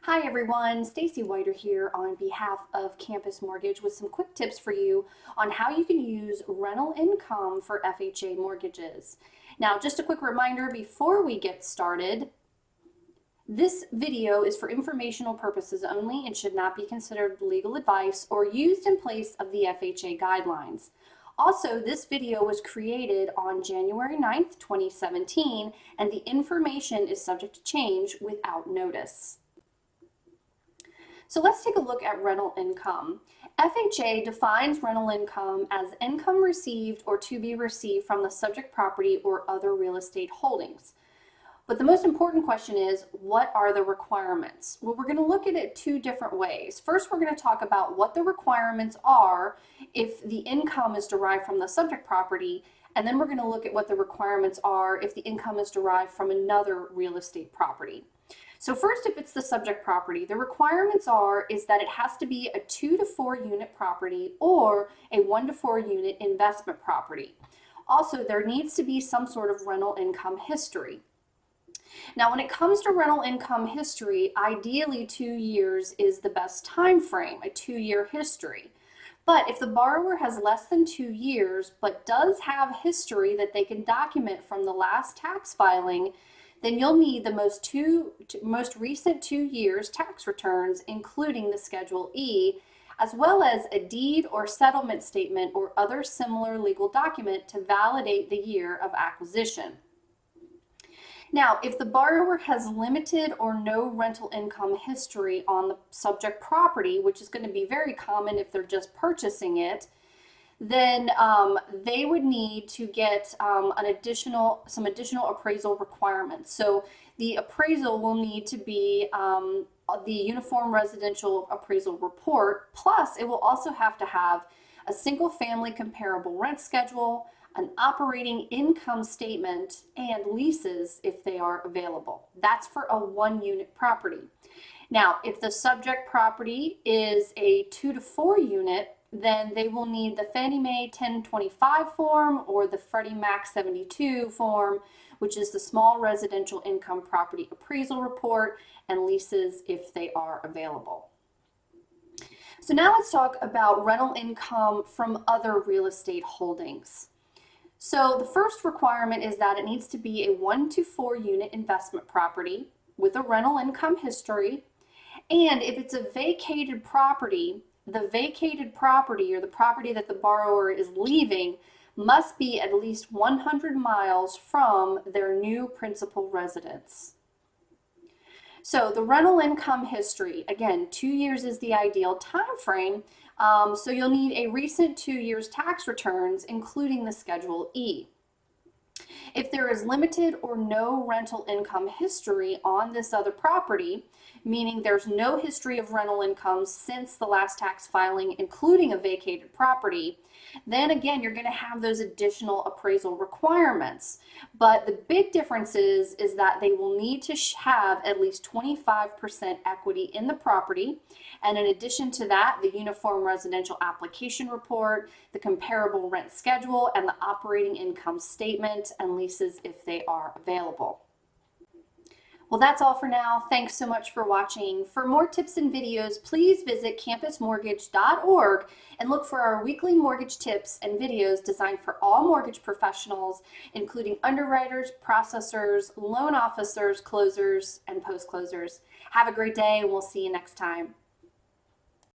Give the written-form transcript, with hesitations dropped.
Hi everyone, Stacy Whiter here on behalf of Campus Mortgage with some quick tips for you on how you can use rental income for FHA mortgages. Now, just a quick reminder before we get started, this video is for informational purposes only and should not be considered legal advice or used in place of the FHA guidelines. Also, this video was created on January 9th, 2017, and the information is subject to change without notice. So let's take a look at rental income. FHA defines rental income as income received or to be received from the subject property or other real estate holdings. But the most important question is, what are the requirements? Well, we're going to look at it two different ways. First, we're going to talk about what the requirements are if the income is derived from the subject property, and then we're going to look at what the requirements are if the income is derived from another real estate property. So first, if it's the subject property, the requirements is that it has to be a 2 to 4 unit property or a 1 to 4 unit investment property. Also, there needs to be some sort of rental income history. Now, when it comes to rental income history, ideally 2 years is the best time frame, a 2-year history. But if the borrower has less than 2 years but does have history that they can document from the last tax filing, then you'll need the most recent 2 years tax returns, including the Schedule E, as well as a deed or settlement statement or other similar legal document to validate the year of acquisition. Now, if the borrower has limited or no rental income history on the subject property, which is going to be very common if they're just purchasing it, then they would need to get some additional appraisal requirements. So the appraisal will need to be the Uniform Residential Appraisal Report, plus it will also have to have a single family comparable rent schedule, an operating income statement, and leases if they are available. That's for a 1 unit property. Now, if the subject property is a 2 to 4 unit, then they will need the Fannie Mae 1025 form or the Freddie Mac 72 form, which is the Small Residential Income Property Appraisal Report, and leases if they are available. So now let's talk about rental income from other real estate holdings. So the first requirement is that it needs to be a 1 to 4 unit investment property with a rental income history, and if it's a vacated property, the vacated property or the property that the borrower is leaving must be at least 100 miles from their new principal residence. So the rental income history, again, 2 years is the ideal time frame, so you'll need a recent 2 years tax returns, including the Schedule E. If there is limited or no rental income history on this other property, meaning there's no history of rental income since the last tax filing, including a vacated property, then again, you're going to have those additional appraisal requirements. But the big difference is that they will need to have at least 25% equity in the property. And in addition to that, the Uniform Residential Application Report, the comparable rent schedule, and the operating income statement and leases if they are available. Well, that's all for now. Thanks so much for watching. For more tips and videos, please visit campusmortgage.org and look for our weekly mortgage tips and videos designed for all mortgage professionals, including underwriters, processors, loan officers, closers, and post-closers. Have a great day, and we'll see you next time.